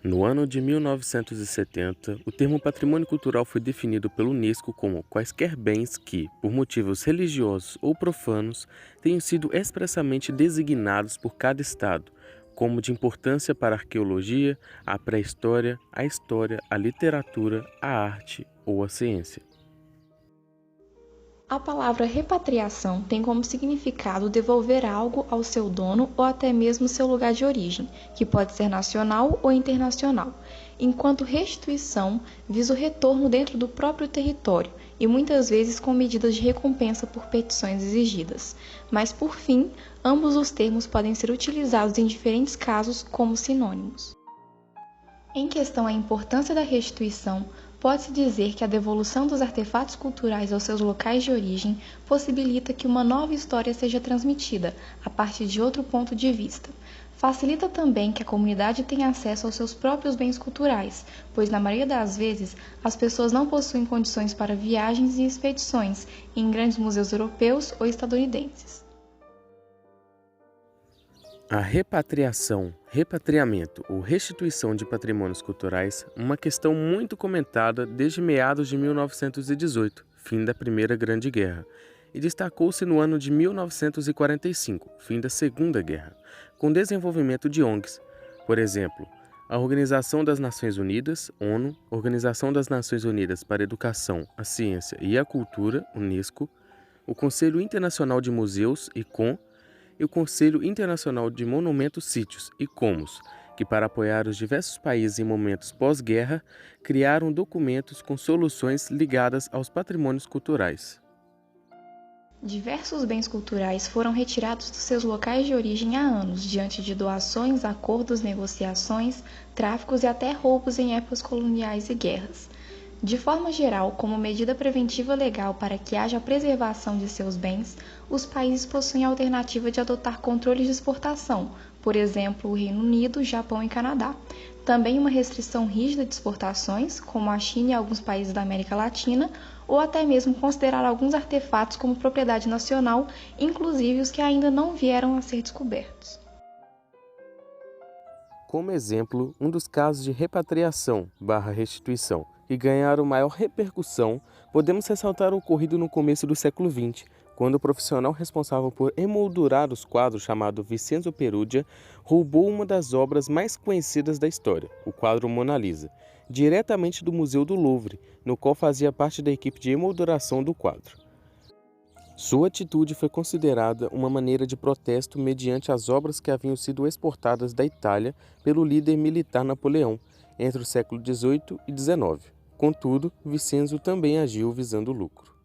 No ano de 1970, o termo patrimônio cultural foi definido pela Unesco como quaisquer bens que, por motivos religiosos ou profanos, tenham sido expressamente designados por cada Estado, como de importância para a arqueologia, a pré-história, a história, a literatura, a arte ou a ciência. A palavra repatriação tem como significado devolver algo ao seu dono ou até mesmo seu lugar de origem, que pode ser nacional ou internacional, enquanto restituição visa o retorno dentro do próprio território e muitas vezes com medidas de recompensa por petições exigidas. Mas, por fim, ambos os termos podem ser utilizados em diferentes casos como sinônimos. Em questão à importância da restituição, pode-se dizer que a devolução dos artefatos culturais aos seus locais de origem possibilita que uma nova história seja transmitida a partir de outro ponto de vista. Facilita também que a comunidade tenha acesso aos seus próprios bens culturais, pois na maioria das vezes as pessoas não possuem condições para viagens e expedições em grandes museus europeus ou estadunidenses. A repatriação, repatriamento ou restituição de patrimônios culturais é uma questão muito comentada desde meados de 1918, fim da Primeira Grande Guerra, e destacou-se no ano de 1945, fim da Segunda Guerra, com o desenvolvimento de ONGs, por exemplo, a Organização das Nações Unidas, ONU, Organização das Nações Unidas para a Educação, a Ciência e a Cultura, Unesco, o Conselho Internacional de Museus, ICOM, e o Conselho Internacional de Monumentos, Sítios, ICOMOS, que, para apoiar os diversos países em momentos pós-guerra, criaram documentos com soluções ligadas aos patrimônios culturais. Diversos bens culturais foram retirados dos seus locais de origem há anos, diante de doações, acordos, negociações, tráficos e até roubos em épocas coloniais e guerras. De forma geral, como medida preventiva legal para que haja a preservação de seus bens, os países possuem a alternativa de adotar controles de exportação, por exemplo, o Reino Unido, Japão e Canadá. Também uma restrição rígida de exportações, como a China e alguns países da América Latina, ou até mesmo considerar alguns artefatos como propriedade nacional, inclusive os que ainda não vieram a ser descobertos. Como exemplo, um dos casos de repatriação/restituição que ganharam maior repercussão, podemos ressaltar o ocorrido no começo do século XX, quando o profissional responsável por emoldurar os quadros, chamado Vincenzo Perugia, roubou uma das obras mais conhecidas da história, o quadro Mona Lisa, diretamente do Museu do Louvre, no qual fazia parte da equipe de emolduração do quadro. Sua atitude foi considerada uma maneira de protesto mediante as obras que haviam sido exportadas da Itália pelo líder militar Napoleão, entre o século XVIII e XIX. Contudo, Vincenzo também agiu visando lucro.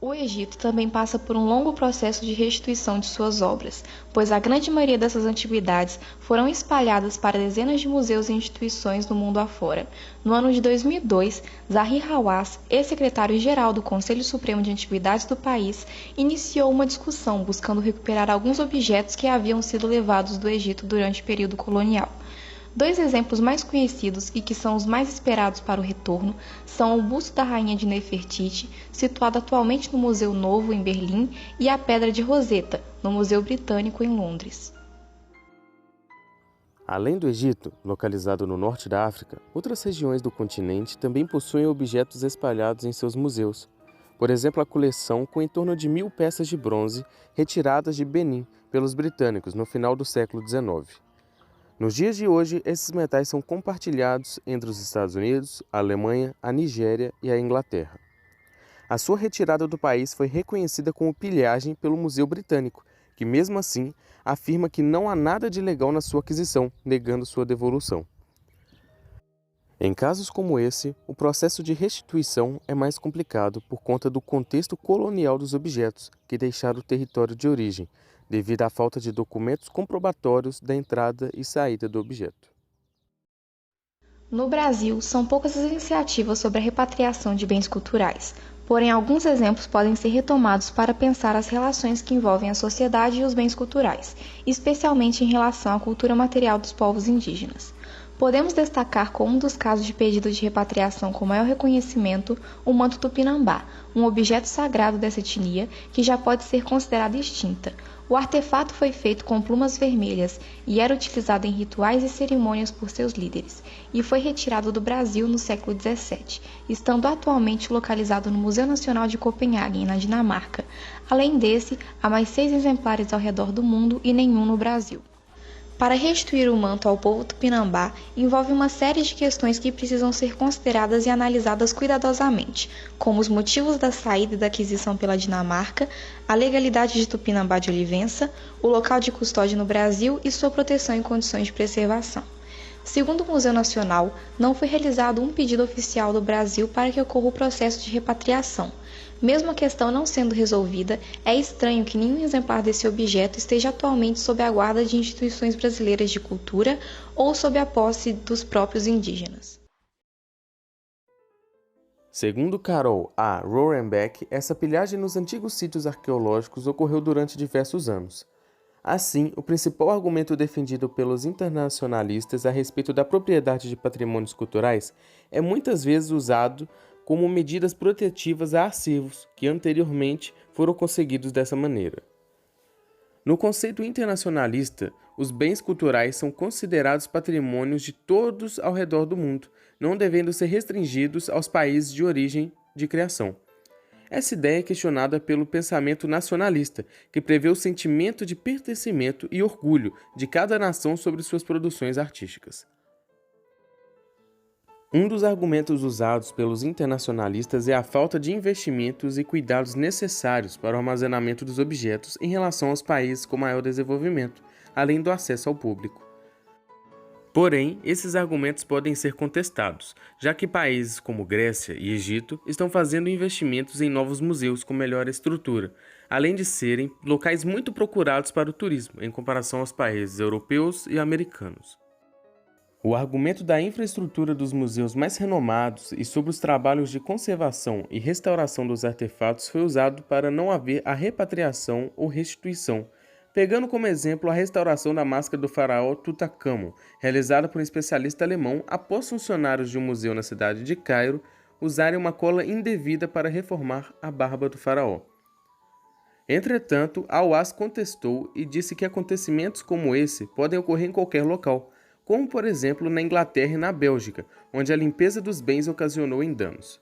O Egito também passa por um longo processo de restituição de suas obras, pois a grande maioria dessas antiguidades foram espalhadas para dezenas de museus e instituições no mundo afora. No ano de 2002, Zahi Hawass, ex-secretário-geral do Conselho Supremo de Antiguidades do país, iniciou uma discussão buscando recuperar alguns objetos que haviam sido levados do Egito durante o período colonial. Dois exemplos mais conhecidos e que são os mais esperados para o retorno são o busto da rainha de Nefertiti, situado atualmente no Museu Novo em Berlim, e a Pedra de Roseta, no Museu Britânico em Londres. Além do Egito, localizado no norte da África, outras regiões do continente também possuem objetos espalhados em seus museus. Por exemplo, a coleção com em torno de 1.000 peças de bronze retiradas de Benin pelos britânicos no final do século XIX. Nos dias de hoje, esses metais são compartilhados entre os Estados Unidos, a Alemanha, a Nigéria e a Inglaterra. A sua retirada do país foi reconhecida como pilhagem pelo Museu Britânico, que mesmo assim afirma que não há nada de ilegal na sua aquisição, negando sua devolução. Em casos como esse, o processo de restituição é mais complicado por conta do contexto colonial dos objetos que deixaram o território de origem, devido à falta de documentos comprobatórios da entrada e saída do objeto. No Brasil, são poucas as iniciativas sobre a repatriação de bens culturais, porém alguns exemplos podem ser retomados para pensar as relações que envolvem a sociedade e os bens culturais, especialmente em relação à cultura material dos povos indígenas. Podemos destacar como um dos casos de pedido de repatriação com maior reconhecimento o manto tupinambá, um objeto sagrado dessa etnia que já pode ser considerada extinta. O artefato foi feito com plumas vermelhas e era utilizado em rituais e cerimônias por seus líderes, e foi retirado do Brasil no século XVII, estando atualmente localizado no Museu Nacional de Copenhague, na Dinamarca. Além desse, há mais 6 exemplares ao redor do mundo e nenhum no Brasil. Para restituir o manto ao povo tupinambá, envolve uma série de questões que precisam ser consideradas e analisadas cuidadosamente, como os motivos da saída e da aquisição pela Dinamarca, a legalidade de Tupinambá de Olivença, o local de custódia no Brasil e sua proteção em condições de preservação. Segundo o Museu Nacional, não foi realizado um pedido oficial do Brasil para que ocorra o processo de repatriação. Mesmo a questão não sendo resolvida, é estranho que nenhum exemplar desse objeto esteja atualmente sob a guarda de instituições brasileiras de cultura ou sob a posse dos próprios indígenas. Segundo Carol A. Rohrenbeck, essa pilhagem nos antigos sítios arqueológicos ocorreu durante diversos anos. Assim, o principal argumento defendido pelos internacionalistas a respeito da propriedade de patrimônios culturais é muitas vezes usado como medidas protetivas a acervos que anteriormente foram conseguidos dessa maneira. No conceito internacionalista, os bens culturais são considerados patrimônios de todos ao redor do mundo, não devendo ser restringidos aos países de origem de criação. Essa ideia é questionada pelo pensamento nacionalista, que prevê o sentimento de pertencimento e orgulho de cada nação sobre suas produções artísticas. Um dos argumentos usados pelos internacionalistas é a falta de investimentos e cuidados necessários para o armazenamento dos objetos em relação aos países com maior desenvolvimento, além do acesso ao público. Porém, esses argumentos podem ser contestados, já que países como Grécia e Egito estão fazendo investimentos em novos museus com melhor estrutura, além de serem locais muito procurados para o turismo, em comparação aos países europeus e americanos. O argumento da infraestrutura dos museus mais renomados e sobre os trabalhos de conservação e restauração dos artefatos foi usado para não haver a repatriação ou restituição, pegando como exemplo a restauração da máscara do faraó Tutankhamon, realizada por um especialista alemão após funcionários de um museu na cidade de Cairo usarem uma cola indevida para reformar a barba do faraó. Entretanto, Al-Was contestou e disse que acontecimentos como esse podem ocorrer em qualquer local, como por exemplo na Inglaterra e na Bélgica, onde a limpeza dos bens ocasionou em danos.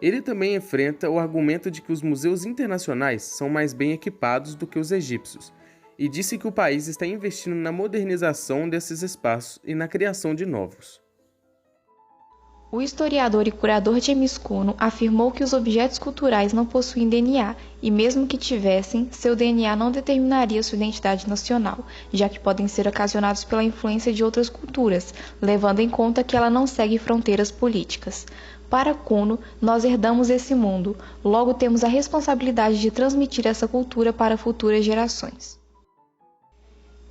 Ele também enfrenta o argumento de que os museus internacionais são mais bem equipados do que os egípcios, e disse que o país está investindo na modernização desses espaços e na criação de novos. O historiador e curador James Cuno afirmou que os objetos culturais não possuem DNA e, mesmo que tivessem, seu DNA não determinaria sua identidade nacional, já que podem ser ocasionados pela influência de outras culturas, levando em conta que ela não segue fronteiras políticas. Para Cuno, nós herdamos esse mundo, logo temos a responsabilidade de transmitir essa cultura para futuras gerações.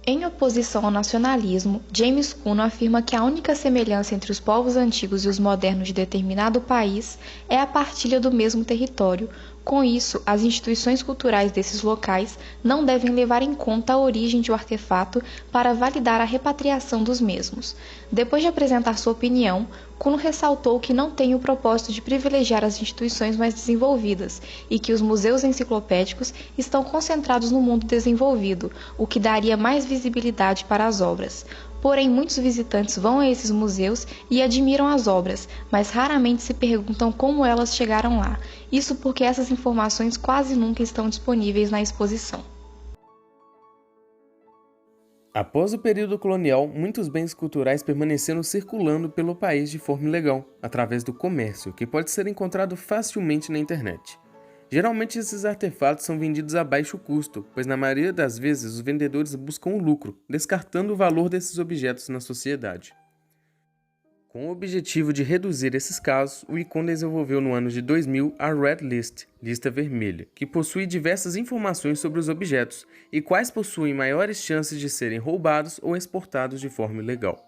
Em oposição ao nacionalismo, James Cuno afirma que a única semelhança entre os povos antigos e os modernos de determinado país é a partilha do mesmo território. Com isso, as instituições culturais desses locais não devem levar em conta a origem de um artefato para validar a repatriação dos mesmos. Depois de apresentar sua opinião, Cuno ressaltou que não tem o propósito de privilegiar as instituições mais desenvolvidas e que os museus enciclopédicos estão concentrados no mundo desenvolvido, o que daria mais visibilidade para as obras. Porém, muitos visitantes vão a esses museus e admiram as obras, mas raramente se perguntam como elas chegaram lá. Isso porque essas informações quase nunca estão disponíveis na exposição. Após o período colonial, muitos bens culturais permaneceram circulando pelo país de forma ilegal, através do comércio, que pode ser encontrado facilmente na internet. Geralmente esses artefatos são vendidos a baixo custo, pois na maioria das vezes os vendedores buscam o lucro, descartando o valor desses objetos na sociedade. Com o objetivo de reduzir esses casos, o ICON desenvolveu no ano de 2000 a Red List, lista vermelha, que possui diversas informações sobre os objetos e quais possuem maiores chances de serem roubados ou exportados de forma ilegal.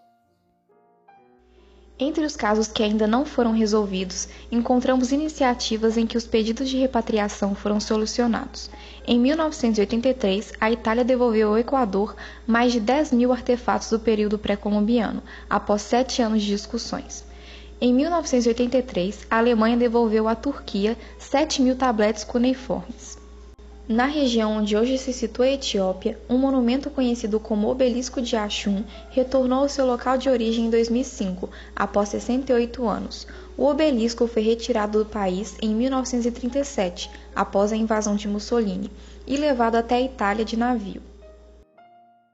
Entre os casos que ainda não foram resolvidos, encontramos iniciativas em que os pedidos de repatriação foram solucionados. Em 1983, a Itália devolveu ao Equador mais de 10.000 artefatos do período pré-colombiano, após 7 anos de discussões. Em 1983, a Alemanha devolveu à Turquia 7.000 tabletes cuneiformes. Na região onde hoje se situa a Etiópia, um monumento conhecido como Obelisco de Axum retornou ao seu local de origem em 2005, após 68 anos. O obelisco foi retirado do país em 1937, após a invasão de Mussolini, e levado até a Itália de navio.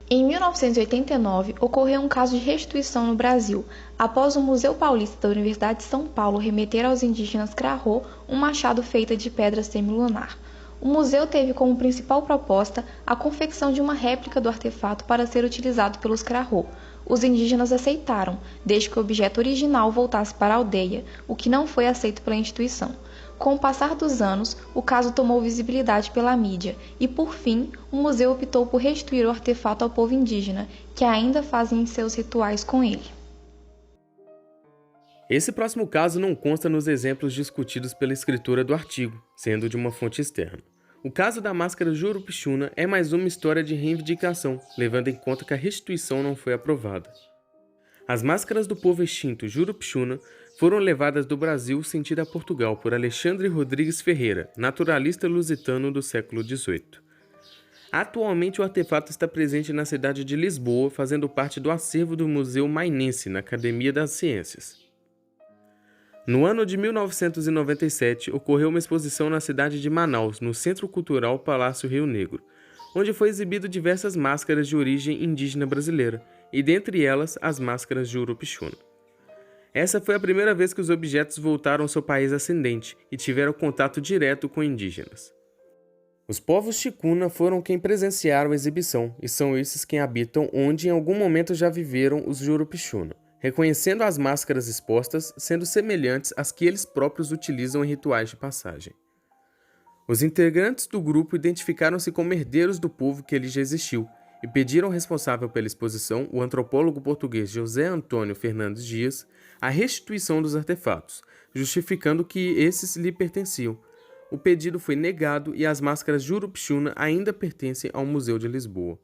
Em 1989, ocorreu um caso de restituição no Brasil, após o Museu Paulista da Universidade de São Paulo remeter aos indígenas Krahô um machado feito de pedra semilunar. O museu teve como principal proposta a confecção de uma réplica do artefato para ser utilizado pelos Krahô. Os indígenas aceitaram, desde que o objeto original voltasse para a aldeia, o que não foi aceito pela instituição. Com o passar dos anos, o caso tomou visibilidade pela mídia e, por fim, o museu optou por restituir o artefato ao povo indígena, que ainda fazem seus rituais com ele. Esse próximo caso não consta nos exemplos discutidos pela escritora do artigo, sendo de uma fonte externa. O caso da máscara Jurupixuna é mais uma história de reivindicação, levando em conta que a restituição não foi aprovada. As máscaras do povo extinto Jurupixuna foram levadas do Brasil sentido a Portugal por Alexandre Rodrigues Ferreira, naturalista lusitano do século XVIII. Atualmente o artefato está presente na cidade de Lisboa, fazendo parte do acervo do Museu Mainense, na Academia das Ciências. No ano de 1997, ocorreu uma exposição na cidade de Manaus, no Centro Cultural Palácio Rio Negro, onde foi exibido diversas máscaras de origem indígena brasileira, e dentre elas as máscaras de Jurupixuna. Essa foi a primeira vez que os objetos voltaram ao seu país ascendente e tiveram contato direto com indígenas. Os povos Ticuna foram quem presenciaram a exibição, e são esses quem habitam onde em algum momento já viveram os Jurupixuna, reconhecendo as máscaras expostas sendo semelhantes às que eles próprios utilizam em rituais de passagem. Os integrantes do grupo identificaram-se como herdeiros do povo que ele já existiu e pediram ao responsável pela exposição, o antropólogo português José Antônio Fernandes Dias, a restituição dos artefatos, justificando que esses lhe pertenciam. O pedido foi negado e as máscaras Jurupixuna ainda pertencem ao Museu de Lisboa.